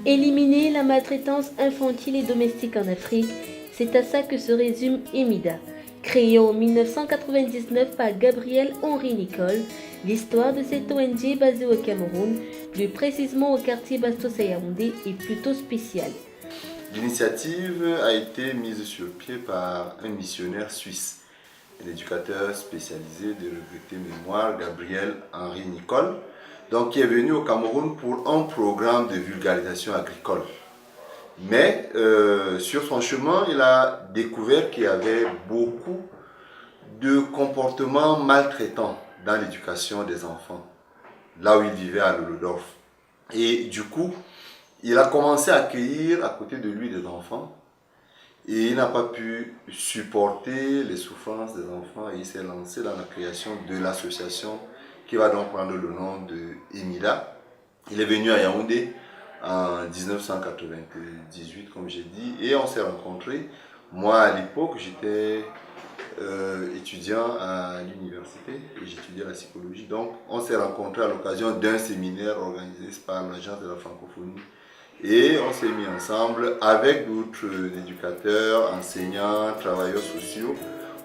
Éliminer la maltraitance infantile et domestique en Afrique, c'est à ça que se résume EMIDA. Créée en 1999 par Gabriel Henri Nicole, l'histoire de cette ONG basée au Cameroun, plus précisément au quartier Bastos à Yaoundé, est plutôt spéciale. L'initiative a été mise sur pied par un missionnaire suisse, un éducateur spécialisé de regretté mémoire, Gabriel Henri Nicole, donc, qui est venu au Cameroun pour un programme de vulgarisation agricole. Mais sur son chemin, il a découvert qu'il y avait beaucoup de comportements maltraitants dans l'éducation des enfants, là où il vivait à Lolodorf. Et du coup, il a commencé à accueillir à côté de lui des enfants et il n'a pas pu supporter les souffrances des enfants et il s'est lancé dans la création de l'association qui va donc prendre le nom de EMIDA. Il est venu à Yaoundé en 1998, comme j'ai dit, et on s'est rencontrés. Moi, à l'époque, j'étais étudiant à l'université et j'étudiais la psychologie. Donc, on s'est rencontrés à l'occasion d'un séminaire organisé par l'Agence de la francophonie. Et on s'est mis ensemble avec d'autres éducateurs, enseignants, travailleurs sociaux.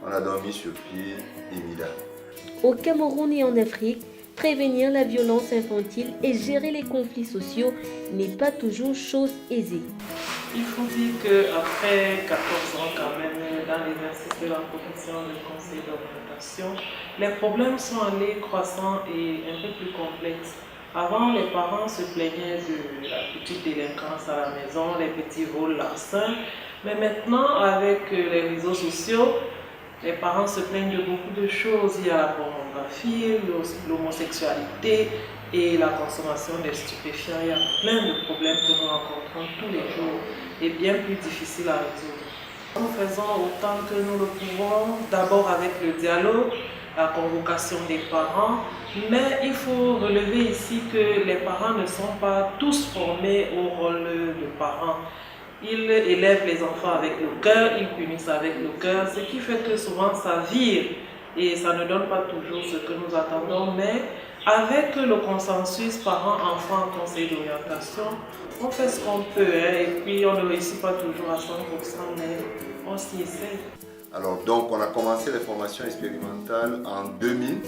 On a donc mis sur pied EMIDA. Au Cameroun et en Afrique, prévenir la violence infantile et gérer les conflits sociaux n'est pas toujours chose aisée. Il faut dire qu'après 14 ans quand même dans l'exercice de la profession de conseil d'orientation, les problèmes sont allés croissants et un peu plus complexes. Avant, les parents se plaignaient de la petite délinquance à la maison, les petits vols larcins, mais maintenant avec les réseaux sociaux, les parents se plaignent de beaucoup de choses. Il y a la pornographie, l'homosexualité et la consommation des stupéfiants. Il y a plein de problèmes que nous rencontrons tous les jours et bien plus difficiles à résoudre. Nous faisons autant que nous le pouvons, d'abord avec le dialogue, la convocation des parents, mais il faut relever ici que les parents ne sont pas tous formés au rôle de parents. Ils élèvent les enfants avec le cœur, ils punissent avec le cœur, ce qui fait que souvent ça vire et ça ne donne pas toujours ce que nous attendons, mais avec le consensus parents-enfants conseil d'orientation, on fait ce qu'on peut et puis on ne réussit pas toujours à 100%, mais on s'y essaie. Alors donc on a commencé les formations expérimentales en 2000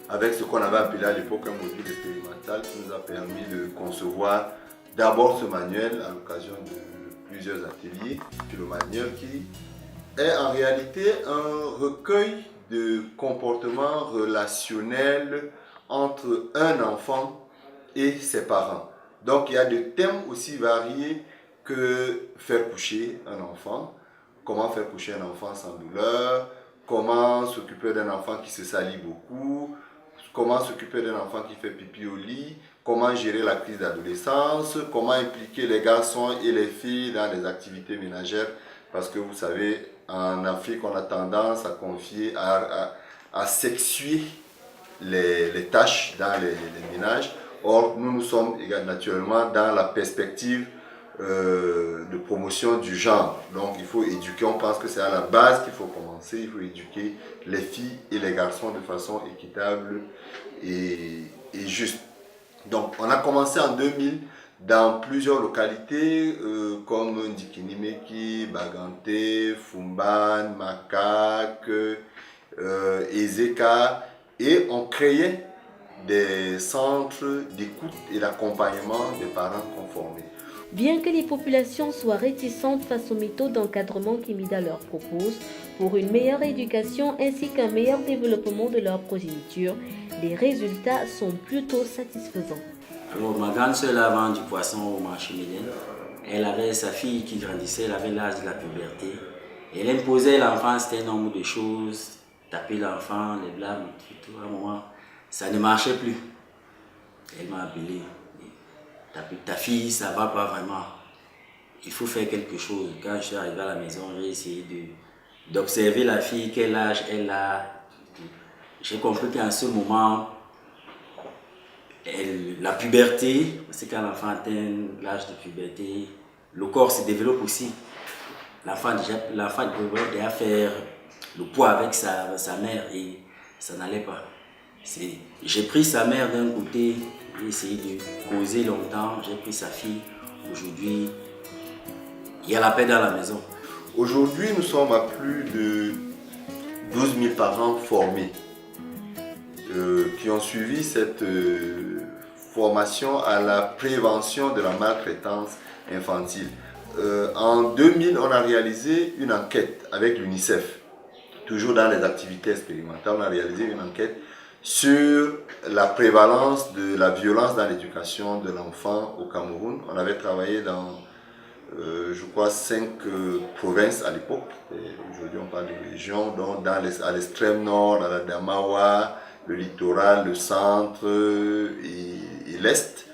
avec ce qu'on avait appelé à l'époque un module expérimental qui nous a permis de concevoir d'abord ce manuel à l'occasion de plusieurs ateliers. Le manuel qui est en réalité un recueil de comportements relationnels entre un enfant et ses parents. Donc il y a des thèmes aussi variés que faire coucher un enfant, comment faire coucher un enfant sans douleur, comment s'occuper d'un enfant qui se salit beaucoup, comment s'occuper d'un enfant qui fait pipi au lit, comment gérer la crise d'adolescence, comment impliquer les garçons et les filles dans les activités ménagères. Parce que vous savez, en Afrique, on a tendance à confier, à sexuer les tâches dans les ménages. Or, nous sommes naturellement dans la perspective de promotion du genre. Donc, il faut éduquer, on pense que c'est à la base qu'il faut commencer. Il faut éduquer les filles et les garçons de façon équitable et juste. Donc, on a commencé en 2000 dans plusieurs localités comme Ndikinimeki, Baganté, Fumban, Makak, Ezeka, et on créait des centres d'écoute et d'accompagnement des parents conformés. Bien que les populations soient réticentes face aux méthodes d'encadrement qu'EMIDA leur propose pour une meilleure éducation ainsi qu'un meilleur développement de leur progéniture, les résultats sont plutôt satisfaisants. Alors, ma grande sœur vend du poisson au marché Mélène. Elle avait sa fille qui grandissait, elle avait l'âge de la puberté. Elle imposait à l'enfant un nombre de choses, taper l'enfant, les blâmes, tout. À un moment, ça ne marchait plus. Elle m'a appelé. Taper ta fille, ça ne va pas vraiment. Il faut faire quelque chose. Quand je suis arrivé à la maison, j'ai essayé d'observer la fille, quel âge elle a. J'ai compris qu'en ce moment, la puberté, c'est quand l'enfant atteint l'âge de puberté, le corps se développe aussi. L'enfant devrait déjà faire le poids avec sa mère et ça n'allait pas. J'ai pris sa mère d'un côté, J'ai essayé de causer longtemps, j'ai pris sa fille. Aujourd'hui, il y a la paix dans la maison. Aujourd'hui, nous sommes à plus de 12 000 parents formés qui ont suivi cette formation à la prévention de la maltraitance infantile. En 2000, on a réalisé une enquête avec l'UNICEF, toujours dans les activités expérimentales. On a réalisé une enquête sur la prévalence de la violence dans l'éducation de l'enfant au Cameroun. On avait travaillé dans, je crois, 5 provinces à l'époque. Aujourd'hui, on parle de régions, donc à l'extrême nord, à la Damawa, le littoral, le centre et l'est.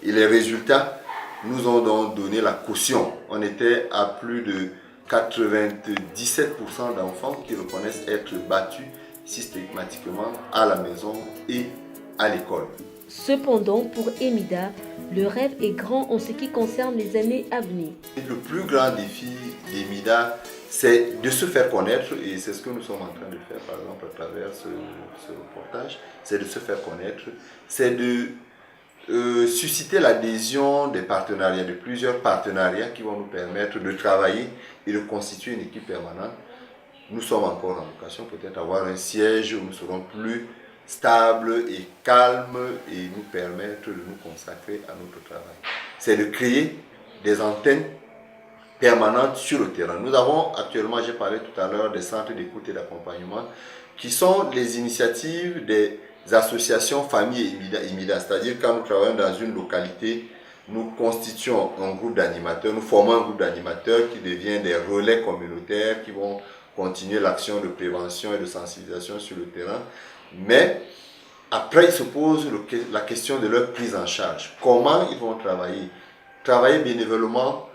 Et les résultats nous ont donc donné la caution. On était à plus de 97% d'enfants qui reconnaissent être battus systématiquement à la maison et à l'école. Cependant, pour Emida, le rêve est grand en ce qui concerne les années à venir. Le plus grand défi d'Emida, c'est de se faire connaître, et c'est ce que nous sommes en train de faire par exemple à travers ce reportage, c'est de se faire connaître, c'est de susciter l'adhésion des partenariats, de plusieurs partenariats qui vont nous permettre de travailler et de constituer une équipe permanente. Nous sommes encore en vocation peut-être avoir un siège où nous serons plus stables et calmes et nous permettre de nous consacrer à notre travail. C'est de créer des antennes permanentes sur le terrain. Nous avons actuellement, j'ai parlé tout à l'heure des centres d'écoute et d'accompagnement qui sont les initiatives des associations familles Emida. C'est-à-dire quand nous travaillons dans une localité, nous constituons un groupe d'animateurs, nous formons un groupe d'animateurs qui devient des relais communautaires qui vont continuer l'action de prévention et de sensibilisation sur le terrain. Mais après, il se pose la question de leur prise en charge. Comment ils vont travailler? Travailler bénévolement,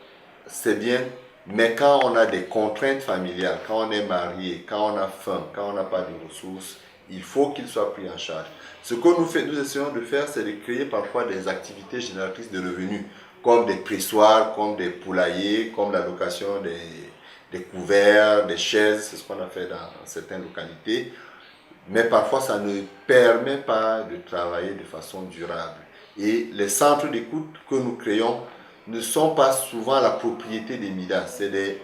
c'est bien, mais quand on a des contraintes familiales, quand on est marié, quand on a faim, quand on n'a pas de ressources, il faut qu'ils soient pris en charge. Ce que nous essayons de faire, c'est de créer parfois des activités génératrices de revenus, comme des pressoirs, comme des poulaillers, comme la location des couverts, des chaises, c'est ce qu'on a fait dans certaines localités. Mais parfois, ça ne permet pas de travailler de façon durable. Et les centres d'écoute que nous créons ne sont pas souvent la propriété des MIDA. C'est des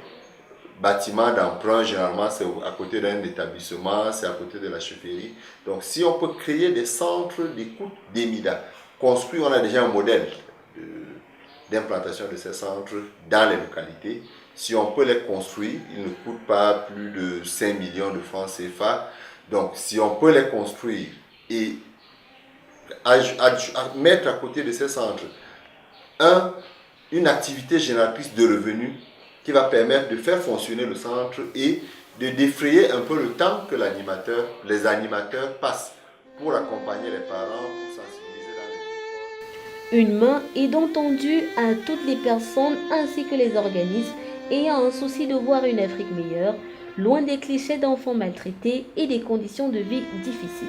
bâtiments d'emprunt, généralement c'est à côté d'un établissement, c'est à côté de la chefferie. Donc si on peut créer des centres d'écoute des MIDA, construire, on a déjà un modèle d'implantation de ces centres dans les localités. Si on peut les construire, ils ne coûtent pas plus de 5 millions de francs CFA. Donc si on peut les construire et mettre à côté de ces centres une activité génératrice de revenus qui va permettre de faire fonctionner le centre et de défrayer un peu le temps que les animateurs passent pour accompagner les parents, pour sensibiliser dans les... Une main est donc tendue à toutes les personnes ainsi que les organismes ayant un souci de voir une Afrique meilleure, loin des clichés d'enfants maltraités et des conditions de vie difficiles.